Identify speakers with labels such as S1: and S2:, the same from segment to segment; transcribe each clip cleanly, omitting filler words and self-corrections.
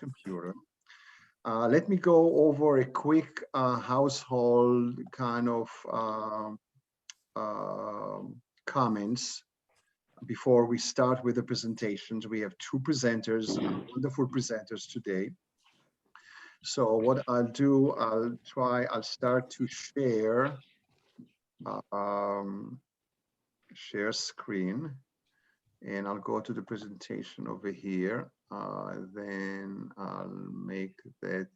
S1: computer. Let me go over a quick household kind of comments before we start with the presentations. We have two presenters, wonderful presenters today. So what I'll do, I'll start to share screen, and I'll go to the presentation over here. Then I'll make that.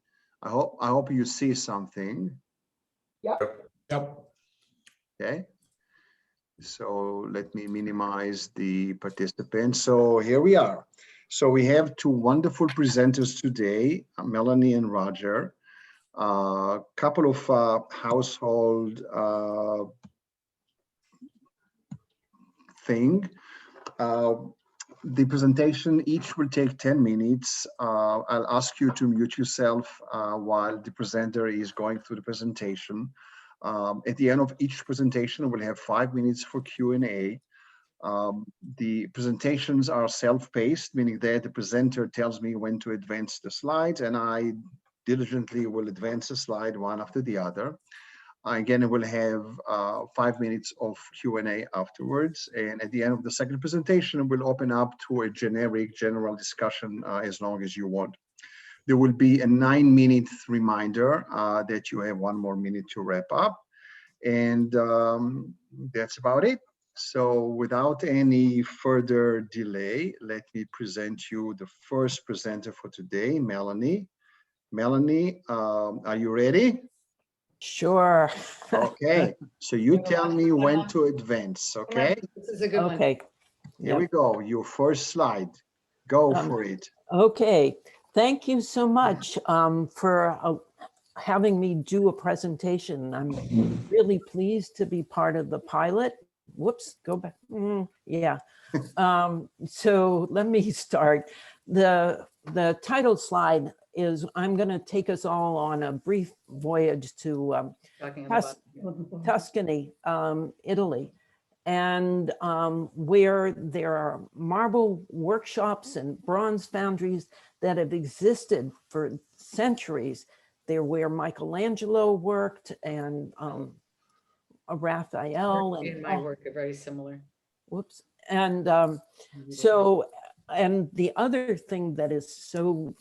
S1: I hope you see something.
S2: Yep.
S1: Okay. So let me minimize the participants. So here we are. So we have two wonderful presenters today, Melanie and Roger. A couple of household thing. The presentation each will take 10 minutes. I'll ask you to mute yourself while the presenter is going through the presentation. At the end of each presentation, we'll have 5 minutes for Q&A. The presentations are self-paced, meaning that the presenter tells me when to advance the slides, and I diligently will advance the slide one after the other. Again, we'll have 5 minutes of Q&A afterwards. And at the end of the second presentation, we'll open up to a general discussion as long as you want. There will be a 9-minute reminder that you have 1 more minute to wrap up. And that's about it. So without any further delay, let me present you the first presenter for today, Melanie. Melanie, are you ready?
S3: Sure.
S1: Okay, so you tell me when to advance, okay?
S2: This is a good one.
S3: Okay.
S1: Here we go, your first slide. Go for it.
S3: Okay. Thank you so much for having me do a presentation. I'm really pleased to be part of the pilot. Whoops, go back. Yeah. So let me start. The title slide is I'm going to take us all on a brief voyage to Tuscany, Italy, and where there are marble workshops and bronze foundries that have existed for centuries. They're where Michelangelo worked, and Raphael.
S2: And my work are very similar.
S3: Whoops. And and the other thing that is so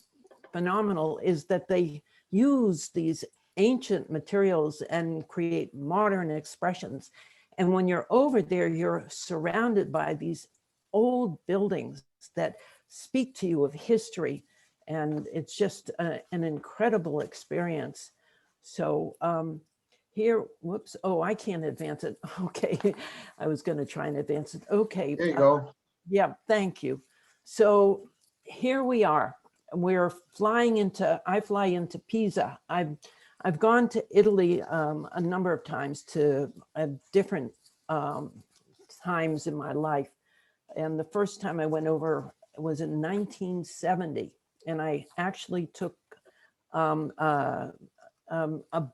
S3: phenomenal is that they use these ancient materials and create modern expressions. And when you're over there, you're surrounded by these old buildings that speak to you of history. And it's just an incredible experience. So here, whoops, oh, I can't advance it. Okay, I was going to try and advance it. Okay.
S1: There you go.
S3: Yeah, thank you. So here we are. We're flying into, I fly into Pisa. I've gone to Italy a number of times to different times in my life. And the first time I went over was in 1970. And I actually took a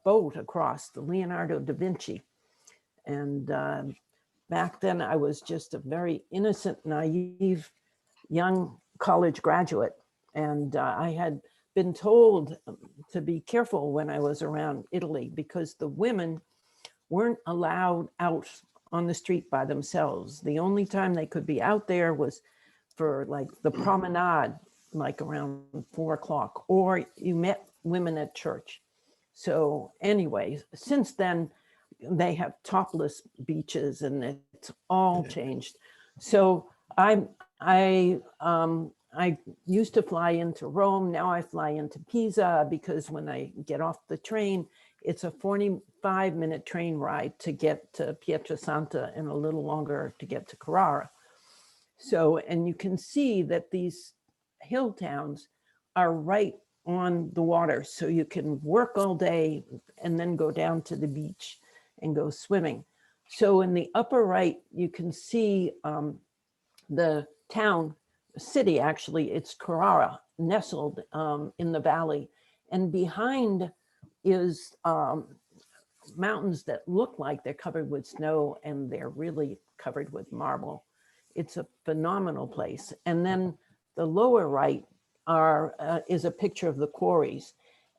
S3: boat across the Leonardo da Vinci. And back then I was just a very innocent, naive, young college graduate. And I had been told to be careful when I was around Italy because the women weren't allowed out on the street by themselves. The only time they could be out there was for like the promenade, like around 4 o'clock, or you met women at church. So anyway, since then, they have topless beaches and it's all changed. So I used to fly into Rome. Now I fly into Pisa because when I get off the train, it's a 45-minute train ride to get to Pietrasanta and a little longer to get to Carrara. So, and you can see that these hill towns are right on the water. So you can work all day and then go down to the beach and go swimming. So in the upper right, you can see the town, city actually, it's Carrara, nestled in the valley. And behind is mountains that look like they're covered with snow and they're really covered with marble. It's a phenomenal place. And then the lower right is a picture of the quarries.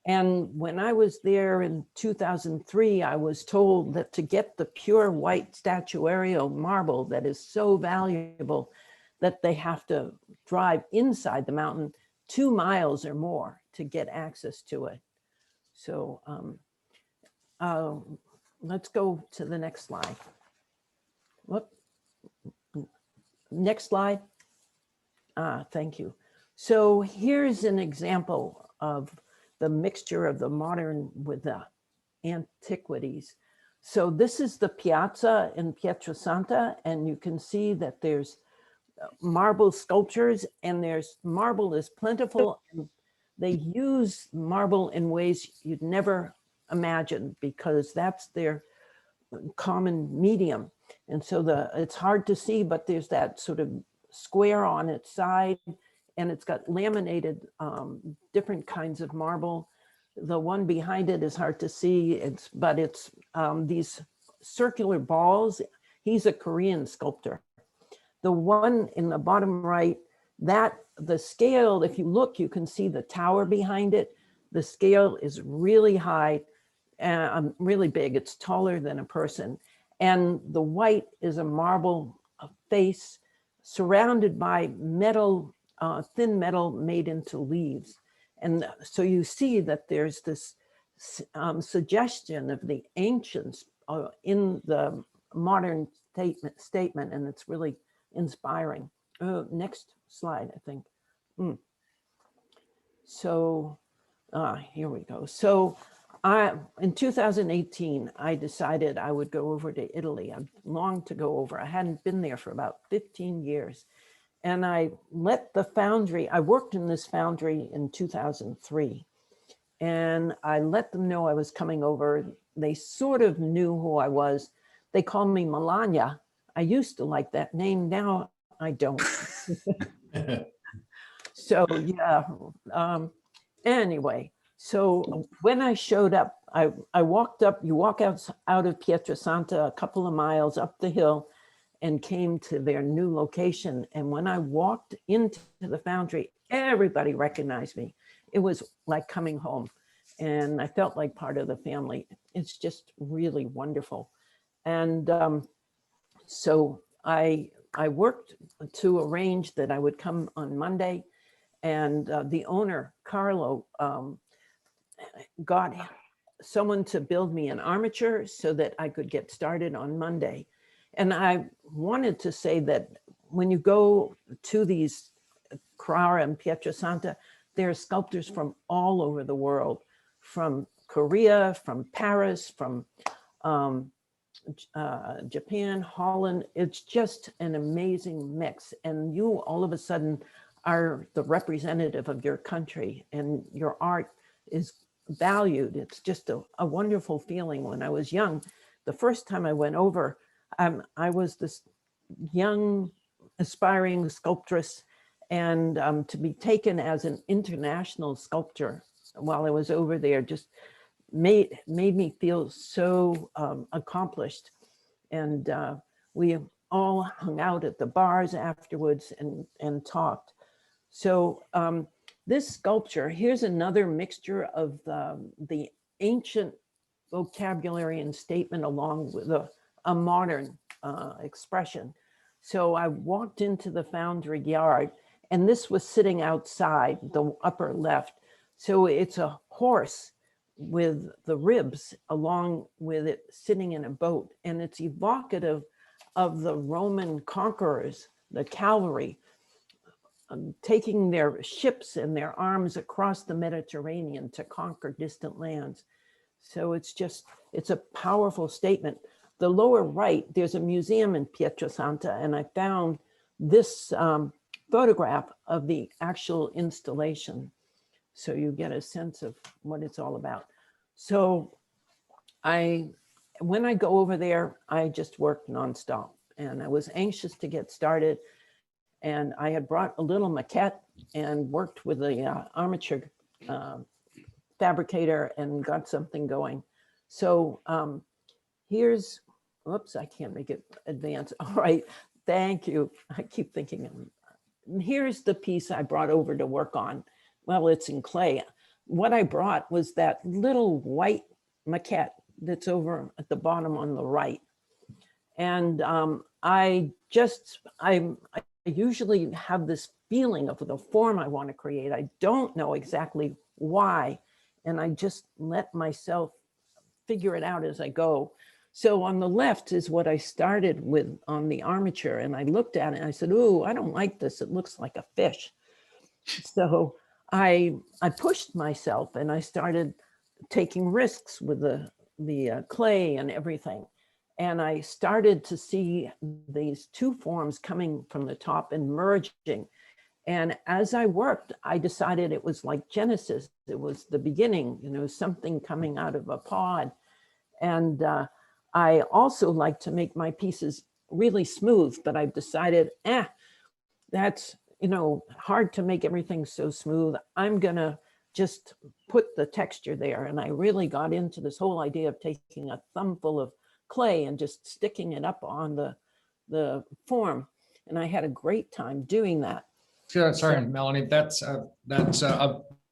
S3: And when I was there in 2003, I was told that to get the pure white statuario marble that is so valuable that they have to drive inside the mountain 2 miles or more to get access to it. So let's go to the next slide. Whoop. Next slide. Thank you. So here's an example of the mixture of the modern with the antiquities. So this is the piazza in Pietrasanta, and you can see that there's marble sculptures, and there's marble is plentiful. And they use marble in ways you'd never imagine because that's their common medium. And so it's hard to see, but there's that sort of square on its side, and it's got laminated different kinds of marble. The one behind it is hard to see, but it's these circular balls. He's a Korean sculptor. The one in the bottom right, that the scale, if you look, you can see the tower behind it. The scale is really high, really big. It's taller than a person. And the white is a marble face surrounded by metal, thin metal made into leaves. And so you see that there's this suggestion of the ancients in the modern statement, and it's really inspiring. Next slide, I think. So here we go. So in 2018, I decided I would go over to Italy. I longed to go over. I hadn't been there for about 15 years. And I let the foundry, I worked in this foundry in 2003. And I let them know I was coming over. They sort of knew who I was. They called me Melania. I used to like that name. Now I don't. So yeah, anyway. So when I showed up, I walked up, you walk out of Pietrasanta a couple of miles up the hill and came to their new location. And when I walked into the foundry, everybody recognized me. It was like coming home, and I felt like part of the family. It's just really wonderful. And so I worked to arrange that I would come on Monday, and the owner, Carlo, got someone to build me an armature so that I could get started on Monday. And I wanted to say that when you go to these Carrara and Pietrasanta, there are sculptors from all over the world, from Korea, from Paris, from Japan, Holland. It's just an amazing mix. And you all of a sudden are the representative of your country, and your art is valued. It's just a wonderful feeling. When I was young, the first time I went over, I was this young aspiring sculptress, and to be taken as an international sculptor while I was over there just made me feel so accomplished. And we all hung out at the bars afterwards and talked. So this sculpture, here's another mixture of the ancient vocabulary and statement along with a modern expression. So I walked into the foundry yard, and this was sitting outside the upper left. So it's a horse with the ribs along with it sitting in a boat. And it's evocative of the Roman conquerors, the cavalry, taking their ships and their arms across the Mediterranean to conquer distant lands. So it's a powerful statement. The lower right, there's a museum in Pietrasanta, and I found this photograph of the actual installation. So you get a sense of what it's all about. So when I go over there, I just work nonstop, and I was anxious to get started. And I had brought a little maquette and worked with the armature fabricator and got something going. So here's, whoops, I can't make it advance. All right, thank you. I keep thinking, here's the piece I brought over to work on. well, it's in clay. What I brought was that little white maquette that's over at the bottom on the right. And I usually have this feeling of the form I want to create. I don't know exactly why. And I just let myself figure it out as I go. So on the left is what I started with on the armature. And I looked at it and I said, "Ooh, I don't like this. It looks like a fish." So I pushed myself and I started taking risks with the clay and everything. And I started to see these two forms coming from the top and merging. And as I worked, I decided it was like Genesis. It was the beginning, you know, something coming out of a pod. And I also like to make my pieces really smooth, but I've decided, that's, you know, hard to make everything so smooth. I'm gonna just put the texture there. And I really got into this whole idea of taking a thumbful of clay and just sticking it up on the form. And I had a great time doing that.
S4: Sorry, Melanie, that's 9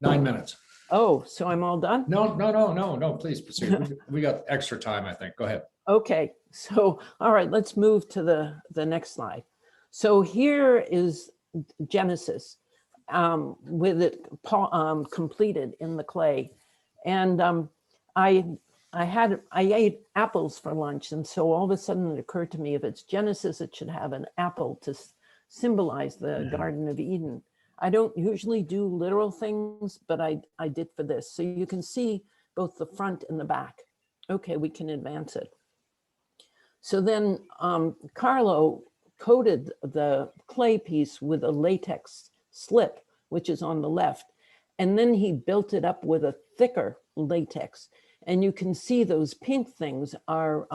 S4: minutes.
S3: Oh, so I'm all done?
S4: No, please proceed. We got extra time, I think. Go ahead.
S3: Okay, so, all right, let's move to the next slide. So here is Genesis with it completed in the clay. And I ate apples for lunch. And so all of a sudden it occurred to me, if it's Genesis, it should have an apple to symbolize the Garden of Eden. I don't usually do literal things, but I did for this. So you can see both the front and the back. Okay, we can advance it. So then Carlo coated the clay piece with a latex slip, which is on the left. And then he built it up with a thicker latex. And you can see those pink things are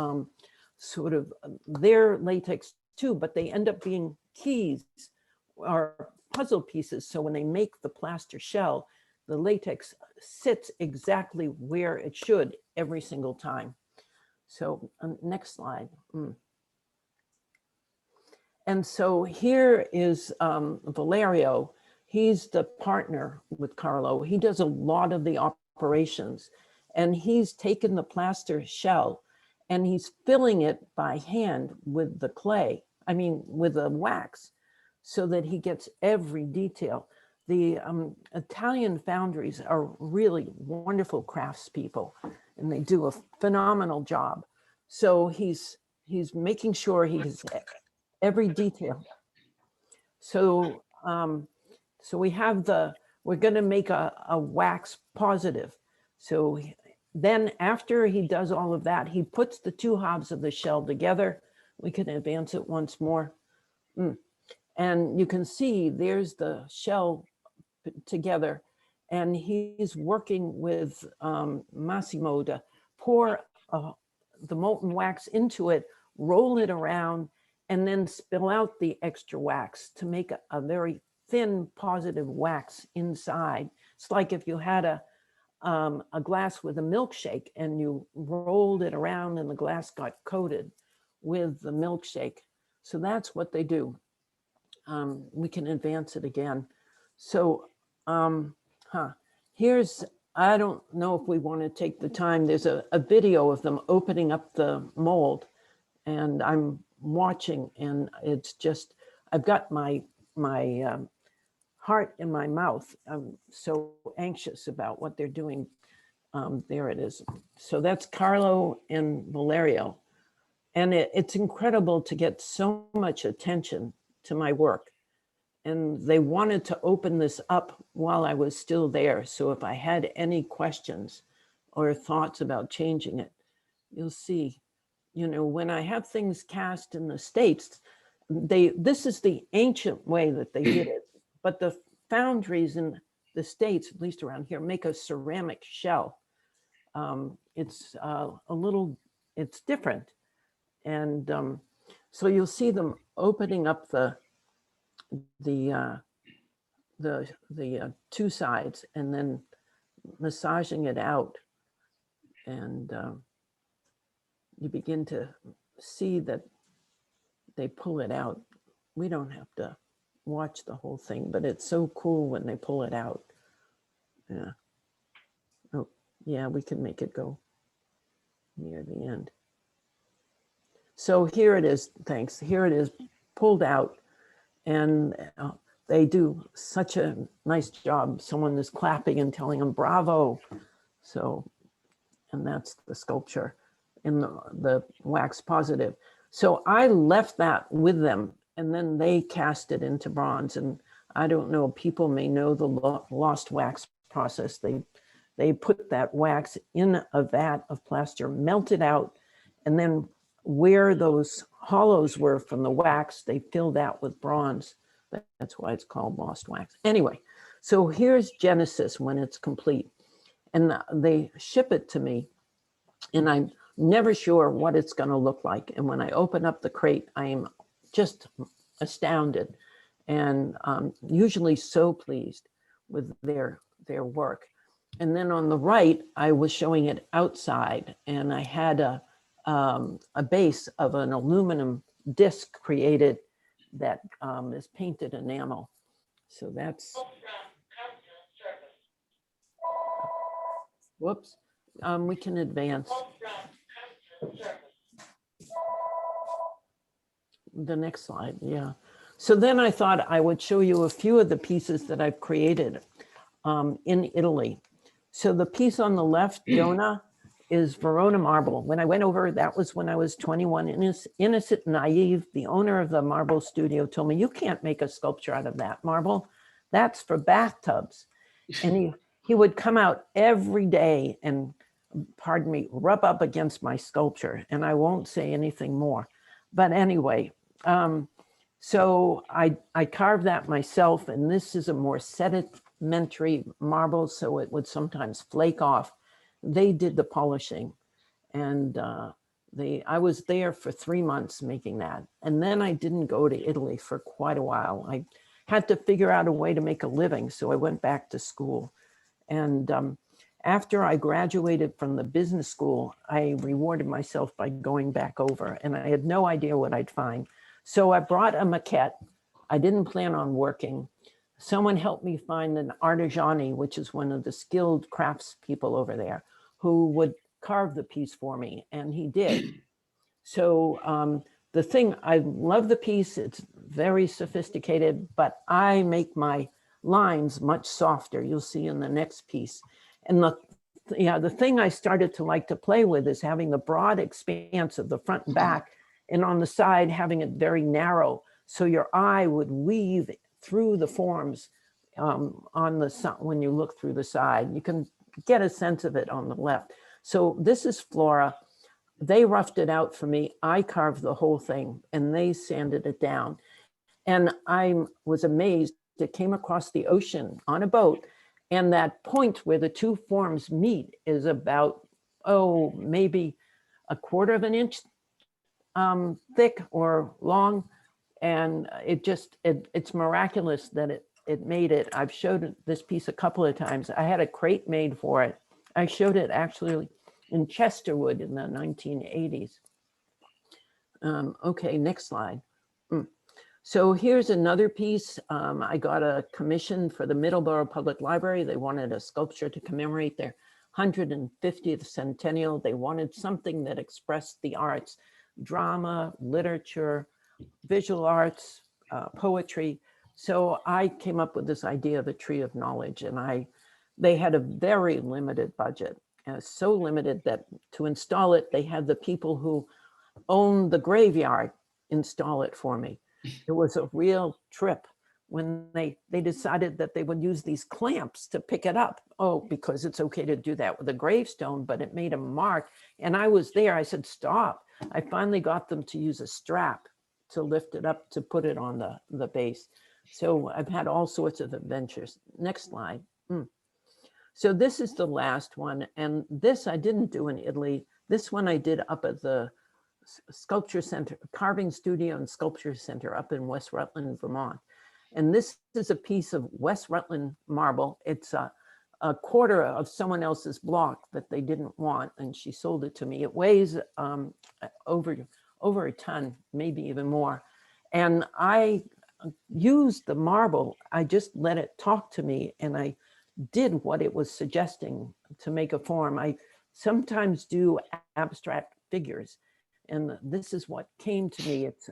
S3: sort of their latex too, but they end up being keys or puzzle pieces. So when they make the plaster shell, the latex sits exactly where it should every single time. So next slide. And so here is Valerio. He's the partner with Carlo. He does a lot of the operations, and he's taken the plaster shell and he's filling it by hand with the clay, with the wax, so that he gets every detail. The Italian foundries are really wonderful craftspeople, and they do a phenomenal job. So he's making sure he's every detail. So so we have we're going to make a wax positive. So then after he does all of that, he puts the two halves of the shell together. We can advance it once more. And you can see there's the shell together, and he's working with Massimo to pour the molten wax into it, roll it around, and then spill out the extra wax to make a very thin positive wax inside. It's like if you had a glass with a milkshake and you rolled it around and the glass got coated with the milkshake. So that's what they do. We can advance it again. So here's, I don't know if we want to take the time. There's a video of them opening up the mold, and I'm watching, and it's just, I've got my heart in my mouth. I'm so anxious about what they're doing. There it is. So that's Carlo and Valerio. And it's incredible to get so much attention to my work. And they wanted to open this up while I was still there. So if I had any questions or thoughts about changing it, you'll see, you know, when I have things cast in the States, this is the ancient way that they did it. But the foundries in the States, at least around here, make a ceramic shell. It's it's different. And so you'll see them opening up the two sides and then massaging it out. And you begin to see that they pull it out. We don't have to watch the whole thing, but it's so cool when they pull it out. Yeah. Oh, yeah, we can make it go near the end. So here it is, thanks. Here it is pulled out, and they do such a nice job. Someone is clapping and telling them bravo. So, and that's the sculpture in the wax positive. So I left that with them, and then they cast it into bronze. And I don't know, people may know the lost wax process. They put that wax in a vat of plaster, melt it out, and then where those hollows were from the wax, they filled that with bronze. That's why it's called lost wax. Anyway, so here's Genesis when it's complete. And they ship it to me, and I'm never sure what it's going to look like. And when I open up the crate, I am just astounded and usually so pleased with their work. And then on the right, I was showing it outside, and I had a base of an aluminum disc created that is painted enamel. So that's, whoops, we can advance. The next slide, yeah. So then I thought I would show you a few of the pieces that I've created in Italy. So the piece on the left, Donna, is Verona marble. When I went over, that was when I was 21, innocent, naive. The owner of the marble studio told me, you can't make a sculpture out of that marble. That's for bathtubs. And he would come out every day and, pardon me, rub up against my sculpture. And I won't say anything more. But anyway, so I carved that myself, and this is a more sedimentary marble, so it would sometimes flake off. They did the polishing, and I was there for 3 months making that. And then I didn't go to Italy for quite a while. I had to figure out a way to make a living, so I went back to school. And after I graduated from the business school, I rewarded myself by going back over, and I had no idea what I'd find. So I brought a maquette. I didn't plan on working. Someone helped me find an artigiani, which is one of the skilled craftspeople over there, who would carve the piece for me, and he did. So the thing, I love the piece. It's very sophisticated, but I make my lines much softer. You'll see in the next piece. And the thing I started to like to play with is having the broad expanse of the front and back, and on the side having it very narrow, so your eye would weave through the forms on the when you look through the side. You can get a sense of it on the left. So this is Flora. They roughed it out for me. I carved the whole thing, and they sanded it down. And I was amazed. It came across the ocean on a boat, and that point where the two forms meet is about, maybe 1/4 of an inch thick or long. And it's miraculous that it made it. I've showed this piece a couple of times. I had a crate made for it. I showed it actually in Chesterwood in the 1980s. Okay, next slide. So here's another piece. I got a commission for the Middleborough Public Library. They wanted a sculpture to commemorate their 150th centennial. They wanted something that expressed the arts, drama, literature, visual arts, poetry. So I came up with this idea of a tree of knowledge, and they had a very limited budget, so limited that to install it, they had the people who own the graveyard install it for me. It was a real trip when they decided that they would use these clamps to pick it up. Because it's okay to do that with a gravestone, but it made a mark. And I was there, I said, stop. I finally got them to use a strap to lift it up, to put it on the base. So I've had all sorts of adventures. Next slide. So this is the last one. And this I didn't do in Italy. This one I did up at the Sculpture Center, Carving Studio and Sculpture Center up in West Rutland, Vermont. And this is a piece of West Rutland marble. It's a 1/4 of someone else's block that they didn't want, and she sold it to me. It weighs over a ton, maybe even more. And I used the marble. I just let it talk to me, and I did what it was suggesting to make a form. I sometimes do abstract figures, and this is what came to me. It's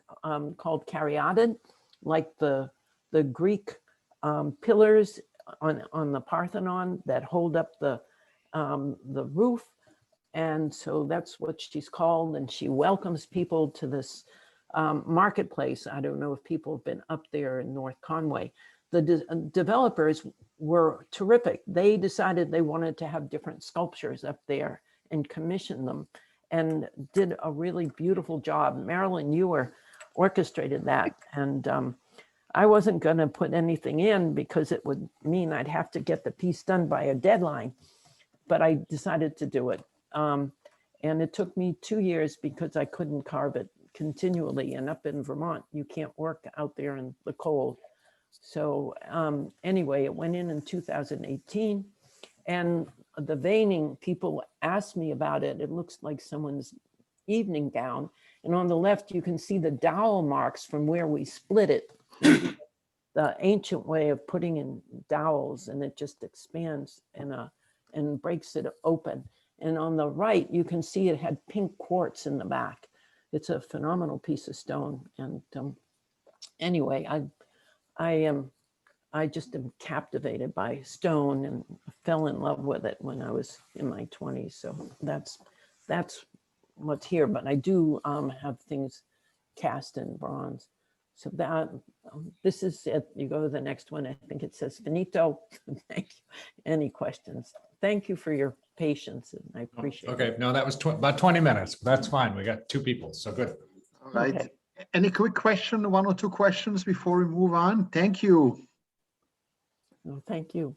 S3: called caryatid, like the Greek pillars on the Parthenon that hold up the roof. And so that's what she's called, and she welcomes people to this marketplace. I don't know if people have been up there in North Conway. The developers were terrific. They decided they wanted to have different sculptures up there and commissioned them, and did a really beautiful job. Marilyn Ewer orchestrated that, and I wasn't going to put anything in because it would mean I'd have to get the piece done by a deadline, but I decided to do it. And it took me 2 years because I couldn't carve it continually. And up in Vermont, you can't work out there in the cold. So anyway, it went in 2018. And the veining, people asked me about it. It looks like someone's evening gown. And on the left, you can see the dowel marks from where we split it. The ancient way of putting in dowels, and it just expands and breaks it open. And on the right, you can see it had pink quartz in the back. It's a phenomenal piece of stone. And anyway, I just am captivated by stone and fell in love with it when I was in my 20s. So that's what's here. But I do have things cast in bronze. So that this is it. You go to the next one. I think it says finito. Thank you. Any questions? Thank you for your patience, and I appreciate it.
S4: Okay, no, that was about 20 minutes. That's fine. We got 2 people, so good.
S1: All right.
S3: Okay.
S1: Any quick question, 1 or 2 questions before we move on? Thank you.
S3: No, thank you.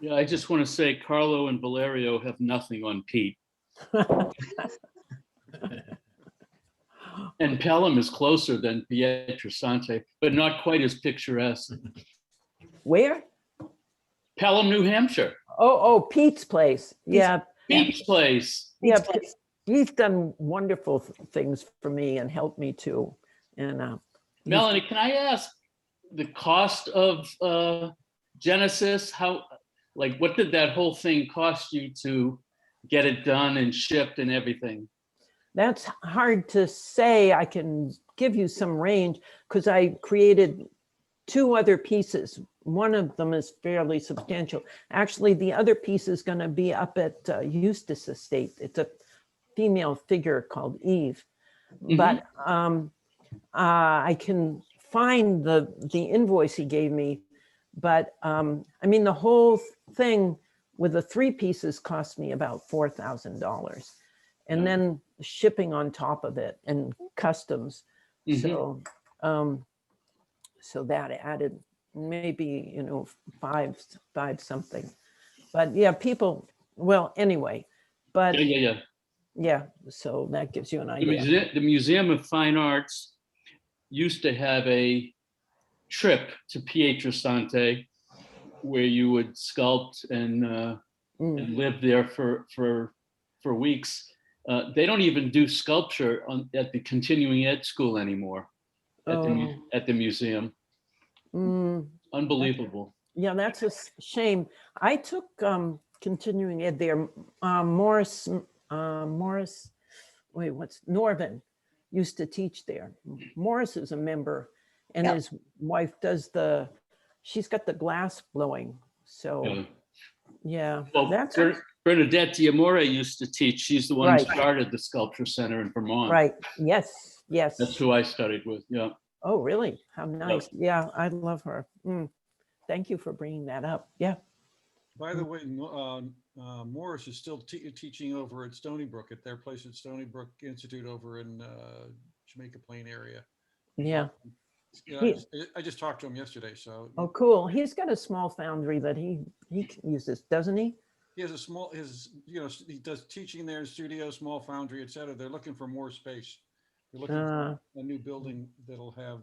S5: Yeah, I just want to say Carlo and Valerio have nothing on Pete. And Pelham is closer than Pietrasante, but not quite as picturesque.
S3: Where?
S5: Pelham, New Hampshire.
S3: Oh, Pete's place. Yeah.
S5: Pete's place.
S3: Yeah, he's done wonderful things for me and helped me too. And
S5: Melanie, can I ask the cost of Genesis? What did that whole thing cost you to get it done and shipped and everything?
S3: that's hard to say. I can give you some range because I created 2 other pieces. One of them is fairly substantial. Actually, the other piece is going to be up at Eustis Estate. It's a female figure called Eve.
S5: Mhm.
S3: But I can find the invoice he gave me. But I mean, the whole thing with the 3 pieces cost me about $4,000. And then shipping on top of it and customs.
S5: Mhm.
S3: So that added maybe, 5 something. But yeah, people, well, anyway, but
S5: Yeah.
S3: so that gives you an
S5: The
S3: idea.
S5: Museum of Fine Arts used to have a trip to Pietrasante where you would sculpt and live there for weeks. They don't even do sculpture at the continuing ed school anymore at the museum. Unbelievable.
S3: Yeah, that's a shame. I took continuing ed there. Morris, wait, Norvin used to teach there. Morris is a member, and his wife does she's got the glass blowing. So yeah,
S5: Well,
S3: that's
S5: Bernadette D'Amore used to teach. She's the one
S3: Right.
S5: who started the Sculpture Center in Vermont.
S3: right. Yes.
S5: That's who I studied with. Yeah.
S3: Oh, really? How nice. Yeah, I love her. Thank you for bringing that up. Yeah.
S6: By the way, Morris is still teaching over at Stony Brook at their place at Stony Brook Institute over in Jamaica Plain area.
S3: Yeah.
S6: Yeah, I just talked to him yesterday. So.
S3: Oh, cool. He's got a small foundry that he uses, doesn't he?
S6: He has a small, he does teaching there, studio, small foundry, et cetera. They're looking for more space. They're looking for a new building that'll have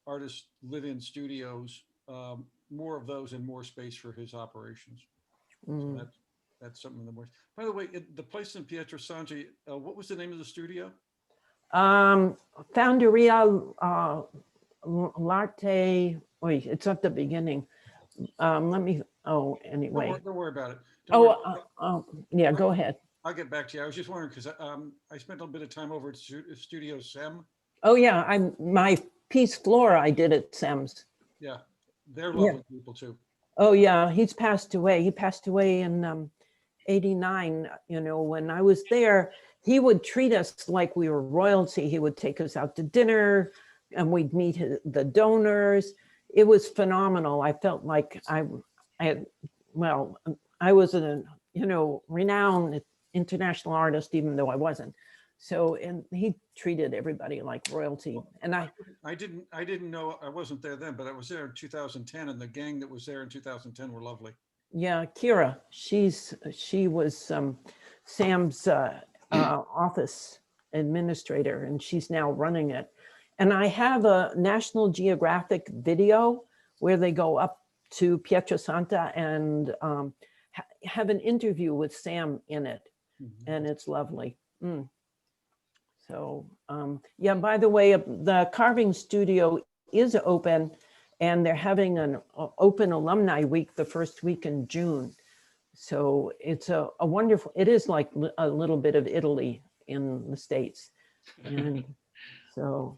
S6: artists live in studios, more of those and more space for his operations. So that's something that works. By the way, the place in Pietrasante, what was the name of the studio?
S3: Founderia L'Arte. Wait, it's at the beginning. Let me Oh, anyway.
S6: Don't worry about it. Don't worry.
S3: Yeah, go ahead.
S6: I'll get back to you. I was just wondering, because I spent a bit of time over at Studio SEM.
S3: Oh, yeah, my piece Flora I did at SEMS.
S6: Yeah, they're lovely people too.
S3: Oh, yeah, he's passed away. He passed away in 89. You know, when I was there, he would treat us like we were royalty. He would take us out to dinner and we'd meet the donors. It was phenomenal. I felt like I was a, renowned international artist, even though I wasn't. So, and he treated everybody like royalty. And I
S6: didn't know, I wasn't there then, but I was there in 2010, and the gang that was there in 2010 were lovely.
S3: Yeah, Kira, she was Sam's office administrator, and she's now running it. And I have a National Geographic video where they go up to Pietrasanta and have an interview with Sam in it, and it's lovely. So, yeah, by the way, the carving studio is open, and they're having an open alumni week the first week in June. So it's a wonderful, it is like a little bit of Italy in the States. And so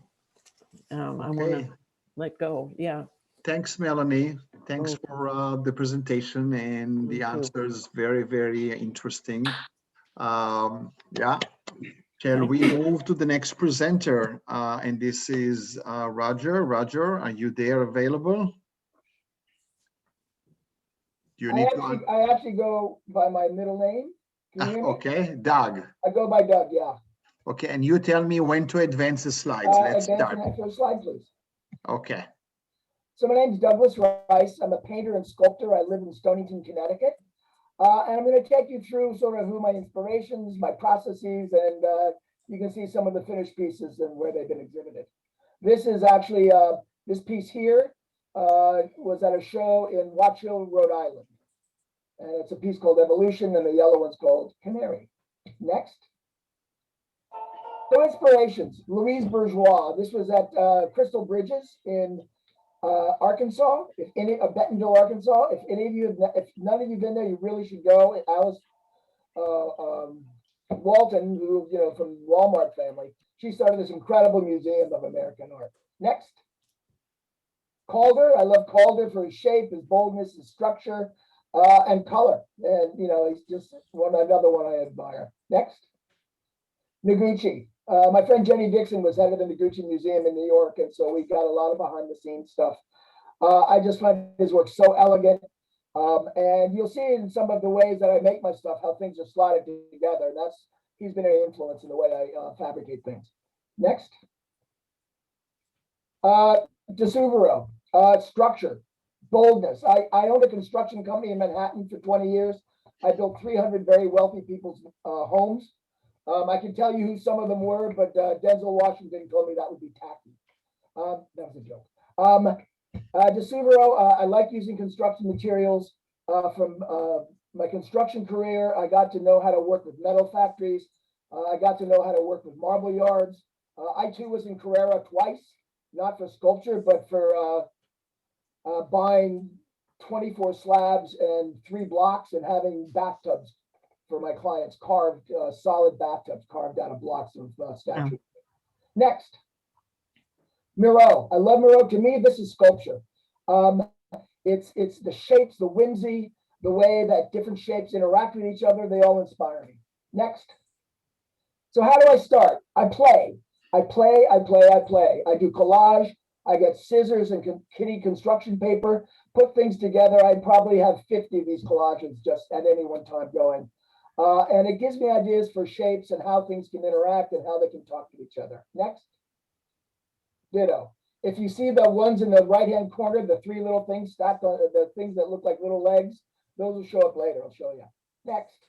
S3: I want to let go. Yeah.
S1: Thanks, Melanie. Thanks for the presentation and the answers. Very, very interesting. Yeah. Shall we move to the next presenter? And this is Roger. Roger, are you there available? You need
S7: I actually go by my middle name. Can you hear me?
S1: Okay, Doug.
S7: I go by Doug, yeah.
S1: Okay, and you tell me when to advance the slides. Let's start.
S7: Advance the next slide, please.
S1: Okay.
S7: So my name is Douglas Rice. I'm a painter and sculptor. I live in Stonington, Connecticut. And I'm going to take you through sort of who my inspirations, my processes, and you can see some of the finished pieces and where they've been exhibited. This is actually, this piece here was at a show in Watch Hill, Rhode Island. And it's a piece called Evolution, and the yellow one's called Canary. Next. So inspirations, Louise Bourgeois. This was at Crystal Bridges in Arkansas, Bentonville, Arkansas. If none of you have been there, you really should go. Alice Walton, who, from Walmart family, she started this incredible museum of American art. Next. Calder, I love Calder for his shape, his boldness, his structure, and color. And, he's just another one I admire. Next. Noguchi. My friend Jenny Dixon was head of the Noguchi Museum in New York, and so we got a lot of behind the scenes stuff. I just find his work so elegant. And you'll see in some of the ways that I make my stuff, how things are slotted together. He's been an influence in the way I fabricate things. Next. DeSuvero, structure, boldness. I owned a construction company in Manhattan for 20 years. I built 300 very wealthy people's homes. I can tell you who some of them were, but Denzel Washington told me that would be tacky. That was a joke. DeSuvero, I like using construction materials. From my construction career, I got to know how to work with metal factories. I got to know how to work with marble yards. I too was in Carrara twice, not for sculpture, but for buying 24 slabs and 3 blocks and having bathtubs for my clients, carved solid bathtubs carved out of blocks of statues. Next, Miro. I love Miro. To me, this is sculpture. It's the shapes, the whimsy, the way that different shapes interact with each other. They all inspire me. Next. So how do I start? I play. I do collage. I get scissors and kitty construction paper, put things together. I probably have 50 of these collages just at any one time going. And it gives me ideas for shapes and how things can interact and how they can talk to each other. Next. Ditto. If you see the ones in the right-hand corner, the 3 little things stacked on the things that look like little legs, those will show up later. I'll show you. Next.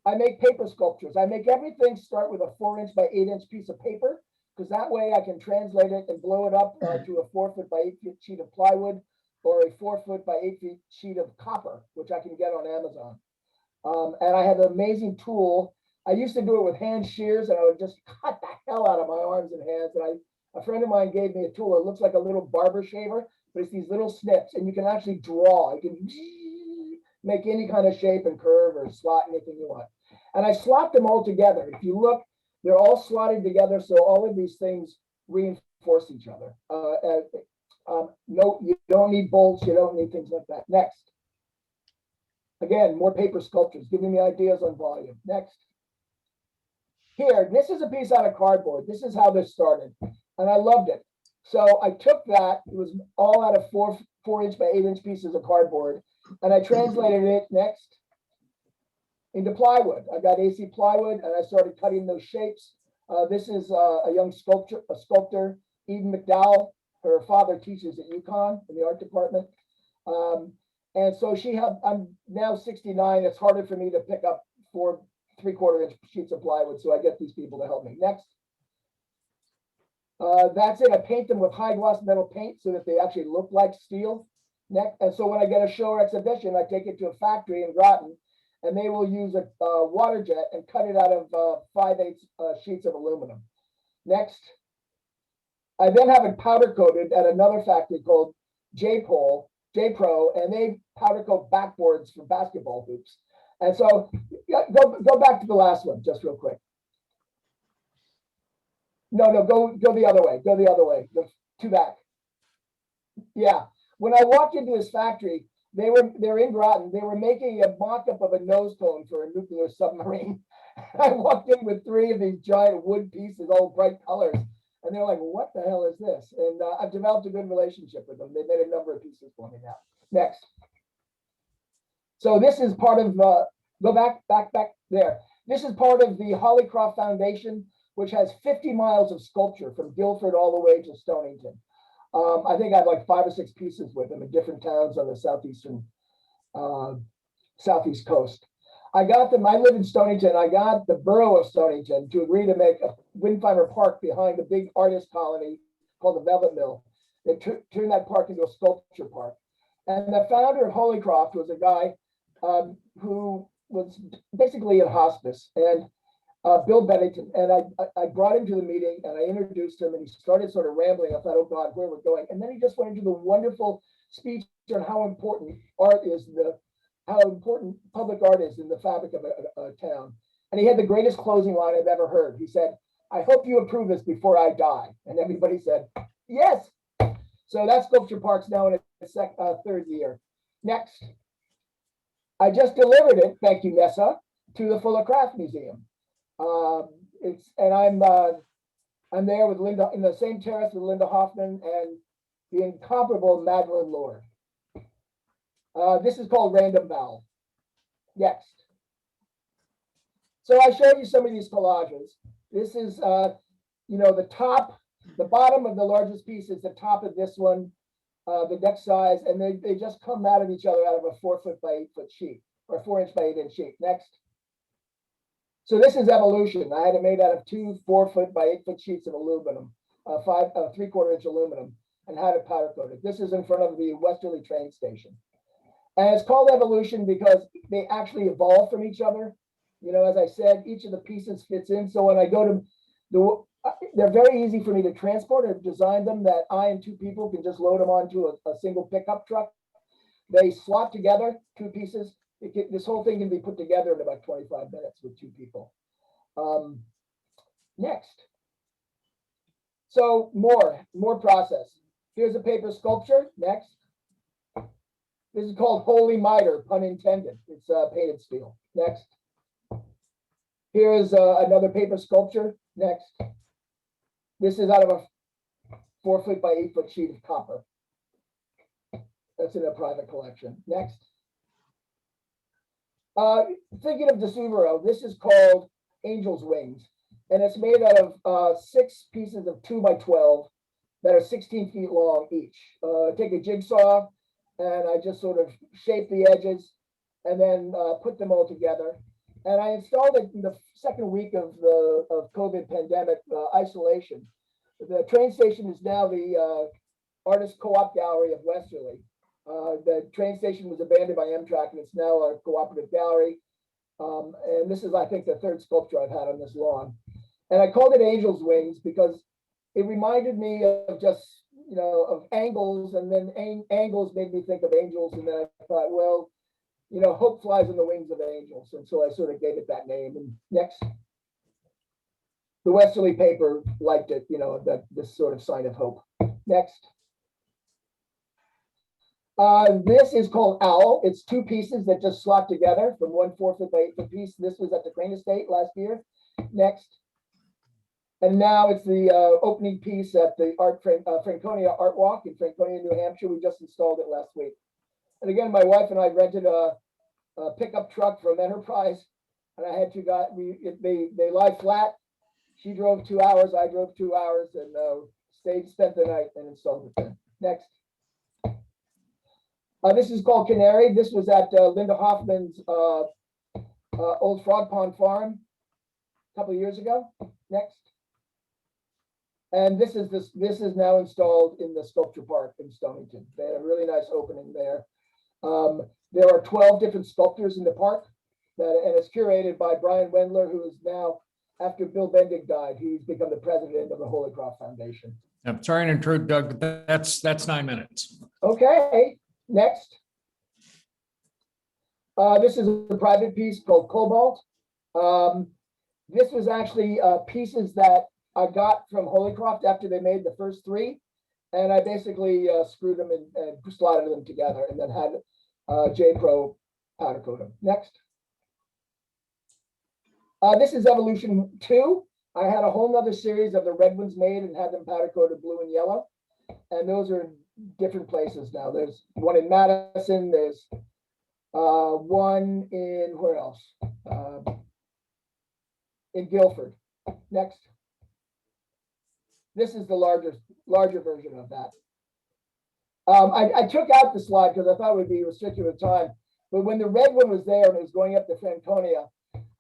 S7: I make paper sculptures. I make everything start with a 4-inch by 8-inch piece of paper, because that way I can translate it and blow it up to a 4-foot by 8-foot sheet of plywood or a 4-foot by 8-foot sheet of copper, which I can get on Amazon. And I have an amazing tool. I used to do it with hand shears, and I would just cut the hell out of my arms and hands. And a friend of mine gave me a tool. It looks like a little barber shaver. but it's these little snips, and you can actually draw. You can make any kind of shape and curve or slot anything you want. And I slot them all together. If you look, they're all slotted together, so all of these things reinforce each other. No, you don't need bolts, you don't need things like that. Next. Again, more paper sculptures, giving me ideas on volume. Next. Here, this is a piece out of cardboard. This is how this started, and I loved it. So I took that, it was all out of 4-inch by 8-inch pieces of cardboard, and I translated it next into plywood. I got AC plywood, and I started cutting those shapes. This is a young sculptor, Eden McDowell. Her father teaches at UConn in the art department. And so I'm now 69. It's harder for me to pick up 4 3/4-inch sheets of plywood. So I get these people to help me. Next. That's it. I paint them with high gloss metal paint so that they actually look like steel. Next. And so when I get a show or exhibition, I take it to a factory in Groton, and they will use a water jet and cut it out of 5/8 sheets of aluminum. Next. I then have it powder coated at another factory called J-Pro, and they powder coat backboards for basketball hoops. And so go back to the last one just real quick. No, go the other way. Go the other way. Two back. Yeah. When I walked into this factory, they're in Groton. They were making a mock-up of a nose cone for a nuclear submarine. I walked in with 3 of these giant wood pieces, all bright colors. And they're like, what the hell is this? And I've developed a good relationship with them. They made a number of pieces for me now. Next. So this is part of, go back there. This is part of the Hollycroft Foundation, which has 50 miles of sculpture from Guilford all the way to Stonington. I think I have like 5 or 6 pieces with them in different towns on the southeast coast. I got them, I live in Stonington. I got the borough of Stonington to agree to make a Windfinder Park behind a big artist colony called the Velvet Mill. They turned that park into a sculpture park. And the founder of Hollycroft was a guy who was basically in hospice, and Bill Bennington. And I brought him to the meeting and I introduced him, and he started sort of rambling. I thought, oh God, where we're going. And then he just went into the wonderful speech on how important art is, how important public art is in the fabric of a town. And he had the greatest closing line I've ever heard. He said, I hope you approve this before I die. And everybody said, yes. So that sculpture park's now in its 3rd year. Next. I just delivered it, thank you, NESA, to the Fuller Craft Museum. I'm there with Linda, in the same terrace with Linda Hoffman and the incomparable Madeline Lord. This is called Random Vowel. Next. So I showed you some of these collages. This is, the bottom of the largest piece is the top of this one, the next size, and they just come out of each other out of a 4-foot by 8-foot sheet, or 4-inch by 8-inch sheet. Next. So this is evolution. I had it made out of 2 4-foot by 8-foot sheets of aluminum, 3/4-inch aluminum, and had it powder coated. This is in front of the Westerly train station. And it's called evolution because they actually evolve from each other. You know, as I said, each of the pieces fits in. So when I go to they're very easy for me to transport. I've designed them that I and 2 people can just load them onto a single pickup truck. They slot together, 2 pieces. This whole thing can be put together in about 25 minutes with 2 people. Next. So more process. Here's a paper sculpture. Next. This is called Holy Mitre, pun intended. It's painted steel. Next. Here's another paper sculpture. Next. This is out of a 4-foot by 8-foot sheet of copper. That's in a private collection. Next. Thinking of DeSuvero, this is called Angel's Wings, and it's made out of 6 pieces of 2 by 12 that are 16 feet long each. Take a jigsaw, and I just sort of shape the edges and then put them all together. And I installed it in the 2nd week of COVID pandemic isolation. The train station is now the Artist Co-op Gallery of Westerly. The train station was abandoned by Amtrak, and it's now a cooperative gallery. And this is, I think, the 3rd sculpture I've had on this lawn. And I called it Angel's Wings because it reminded me of just of angles, and then angles made me think of angels, and then I thought, well, hope flies in the wings of angels, and so I sort of gave it that name. And next, the Westerly paper liked it, that this sort of sign of hope. Next. This is called Owl. It's 2 pieces that just slot together from 1 4-foot by 8-foot piece. This was at the Crane Estate last year. Next. And now it's the opening piece at the Franconia Art Walk in Franconia, New Hampshire. We just installed it last week. And again, my wife and I rented a pickup truck from Enterprise, and I had 2 guys. They lie flat. She drove 2 hours. I drove 2 hours, and spent the night and installed it. Next. This is called Canary. This was at Linda Hoffman's old Frog Pond farm a couple of years ago. Next. And this is now installed in the Sculpture Park in Stonington. They had a really nice opening there. There are 12 different sculptors in the park, and it's curated by Brian Wendler, who is now, after Bill Bendig died, he's become the president of the Holy Cross Foundation.
S4: I'm sorry to intrude, Doug, but that's 9 minutes.
S7: Okay, next. This is a private piece called Cobalt. This was actually pieces that I got from Holycroft after they made the first 3, and I basically screwed them and slotted them together, and then had J-Pro powder coat them. Next. This is Evolution 2. I had a whole nother series of the red ones made and had them powder coated blue and yellow, and those are different places now. There's one in Madison. There's one in, where else? In Guilford. Next. This is the larger version of that. I took out the slide because I thought it would be restricted with time. But when the red one was there and it was going up to Franconia,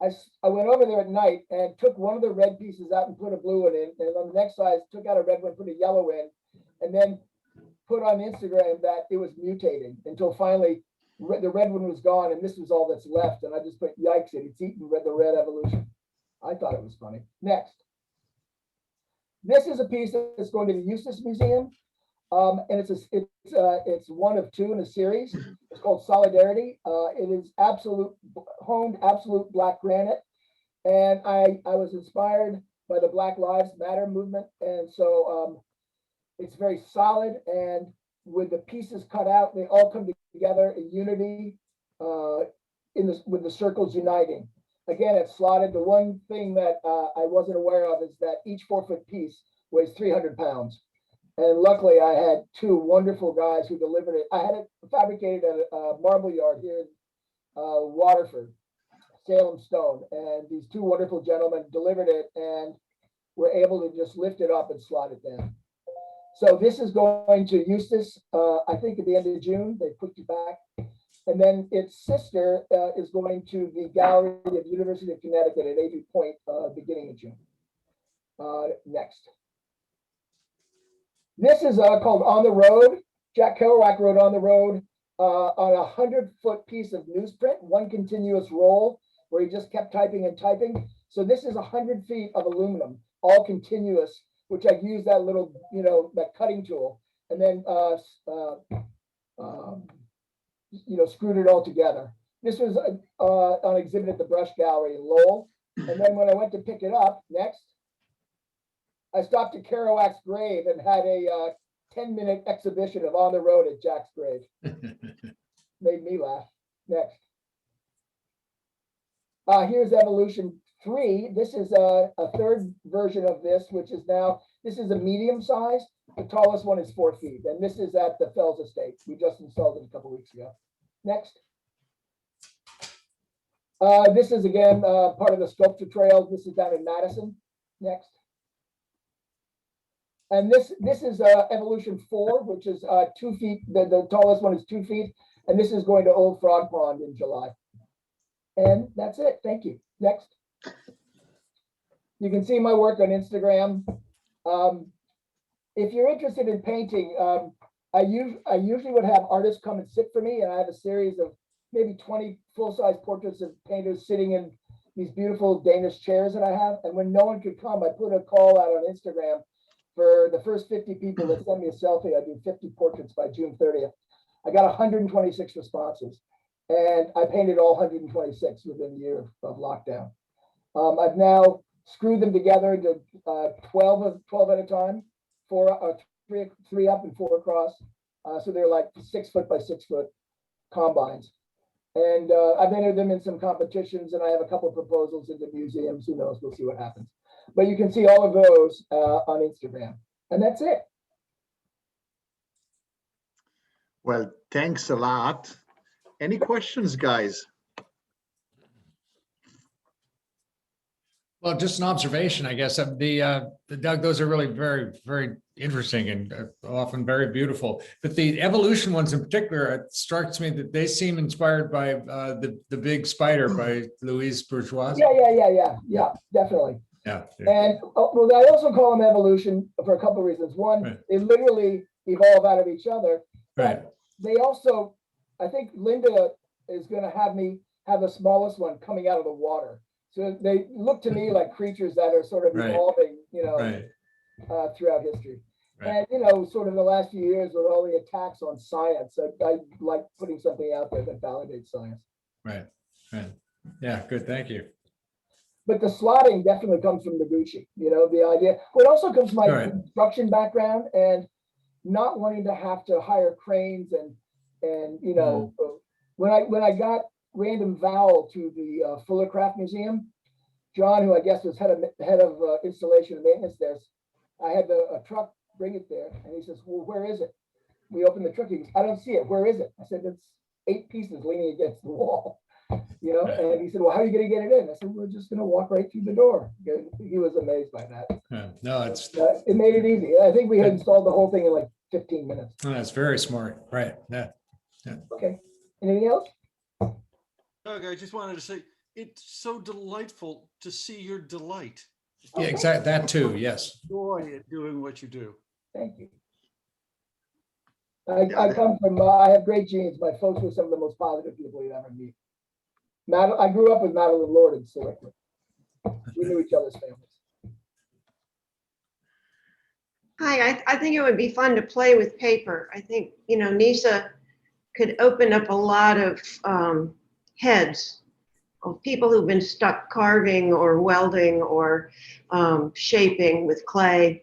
S7: I went over there at night and took one of the red pieces out and put a blue one in. And on the next side, took out a red one, put a yellow in, and then put on Instagram that it was mutating until finally the red one was gone and this was all that's left. And I just put, yikes, it's eaten the red evolution. I thought it was funny. Next. This is a piece that's going to the Eustace Museum, and it's one of 2 in a series. It's called Solidarity. It is honed absolute black granite, and I was inspired by the Black Lives Matter movement, and so it's very solid. And with the pieces cut out, they all come together in unity, with the circles uniting. Again, it's slotted. The one thing that I wasn't aware of is that each 4-foot piece weighs 300 pounds. And luckily, I had 2 wonderful guys who delivered it. I had it fabricated at a marble yard here in Waterford, Salem Stone. And these 2 wonderful gentlemen delivered it and were able to just lift it up and slot it down. So this is going to Eustace, I think at the end of June. They put it back. And then its sister is going to the Gallery of University of Connecticut at Avery Point, beginning of June. Next. This is called On the Road. Jack Kerouac wrote On the Road on a 100-foot piece of newsprint, one continuous roll where he just kept typing and typing. So this is 100 feet of aluminum, all continuous, which I've used that little, that cutting tool, and then screwed it all together. This was on exhibit at the Brush Gallery in Lowell. And then when I went to pick it up, next, I stopped at Kerouac's grave and had a 10-minute exhibition of On the Road at Jack's grave. Made me laugh. Next. Here's Evolution 3. This is a 3rd version of this, which is now, this is a medium size. The tallest one is 4 feet. And this is at the Fells Estate. We just installed it a couple weeks ago. Next. This is again part of the sculpture trail. This is down in Madison. Next. And this is Evolution 4, which is 2 feet. The tallest one is 2 feet. And this is going to Old Frog Pond in July. And that's it. Thank you. Next. You can see my work on Instagram. If you're interested in painting, I usually would have artists come and sit for me, and I have a series of maybe 20 full-size portraits of painters sitting in these beautiful Danish chairs that I have. And when no one could come, I put a call out on Instagram for the first 50 people that send me a selfie, I do 50 portraits by June 30th. I got 126 responses, and I painted all 126 within a year of lockdown. I've now screwed them together into 12 at a time, three up and 4 across. So they're like 6 foot by 6 foot combines. And I've entered them in some competitions, and I have a couple of proposals into museums. Who knows? We'll see what happens. But you can see all of those on Instagram. And that's it.
S1: Well, thanks a lot. Any questions, guys?
S4: Well, just an observation, I guess. The Doug, those are really very, very interesting and often very beautiful. But the evolution ones in particular, it strikes me that they seem inspired by the Big Spider by Louise Bourgeois.
S7: Yeah, definitely.
S4: Yeah.
S7: And well, I also call them evolution for a couple of reasons. One,
S4: Right.
S7: they literally evolve out of each other. But
S4: Right.
S7: they also, I think Linda is going to have me have the smallest one coming out of the water. So they look to me like creatures that are sort of
S4: Right.
S7: evolving,
S4: Right.
S7: throughout history.
S4: Right.
S7: And, sort of the last few years with all the attacks on science, I like putting something out there that validates science.
S4: Right. Right. Yeah. Good. Thank you.
S7: But the slotting definitely comes from Noguchi, the idea. Well, it also comes from my
S4: Right.
S7: construction background and not wanting to have to hire cranes and when I got Random Vowel to the Fullercraft Museum, John, who I guess was head of installation and maintenance there, I had a truck bring it there, and he says, "Well, where is it?" We opened the truck. He goes, "I don't see it. Where is it?" I said, "It's 8 pieces leaning against the wall." And he said, "Well, how are you going to get it in?" I said, "We're just going to walk right through the door." He was amazed by that.
S4: Yeah. No, it's
S7: It made it easy. I think we had installed the whole thing in like 15 minutes.
S4: that's very smart. Right. Yeah.
S7: Okay. Anything else?
S6: Doug, I just wanted to say, it's so delightful to see your delight.
S4: Yeah. Exactly. That too. Yes.
S6: Joy at doing what you do.
S7: Thank you. I come from, I have great genes. My folks were some of the most positive people you'd ever meet. I grew up with Madeline Lord in Sewickley. We knew each other's families.
S8: Hi, I think it would be fun to play with paper. I think, NESA could open up a lot of heads of people who've been stuck carving or welding or shaping with clay,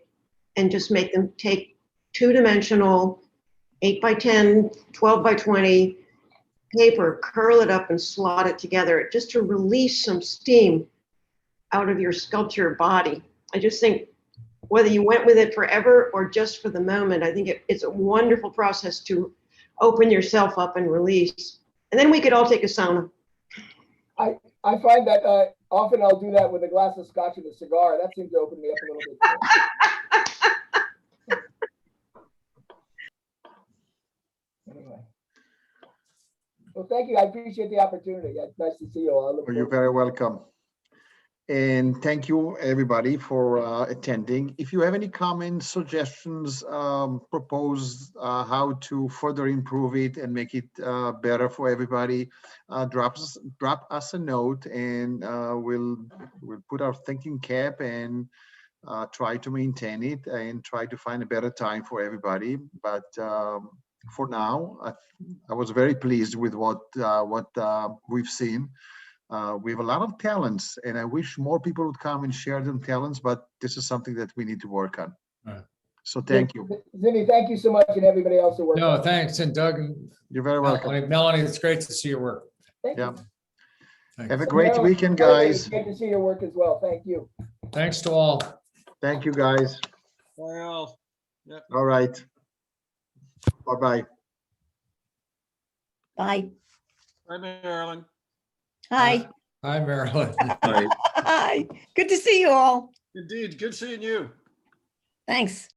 S8: and just make them take 2-dimensional 8 by 10, 12 by 20 paper, curl it up and slot it together just to release some steam out of your sculpture body. I just think whether you went with it forever or just for the moment, I think it's a wonderful process to open yourself up and release. And then we could all take a sauna.
S7: I find that often I'll do that with a glass of scotch and a cigar. That seems to open me up a little bit. Anyway. Well, thank you. I appreciate the opportunity. It's nice to see you all.
S1: You're very welcome. And thank you, everybody, for attending. If you have any comments, suggestions, propose how to further improve it and make it better for everybody, drop us a note, and we'll put our thinking cap and try to maintain it and try to find a better time for everybody. But for now, I was very pleased with what we've seen. We have a lot of talents, and I wish more people would come and share their talents, but this is something that we need to work on.
S4: Right.
S1: So thank you.
S7: Zinni, thank you so much, and everybody else who worked.
S4: No, thanks. And Doug and
S1: You're very welcome.
S4: Melanie, it's great to see your work.
S7: Thank
S1: Yeah.
S7: you.
S4: Thanks.
S1: Have a great
S7: Marilyn,
S1: weekend, guys.
S7: Great to see your work as well. Thank you.
S4: Thanks to all.
S1: Thank you, guys.
S6: Well,
S1: All right. Bye-bye.
S9: Bye.
S6: hi, Marilyn.
S9: Hi.
S4: Hi, Marilyn.
S9: Hi. Good to see you all.
S6: Indeed, good seeing you.
S9: Thanks.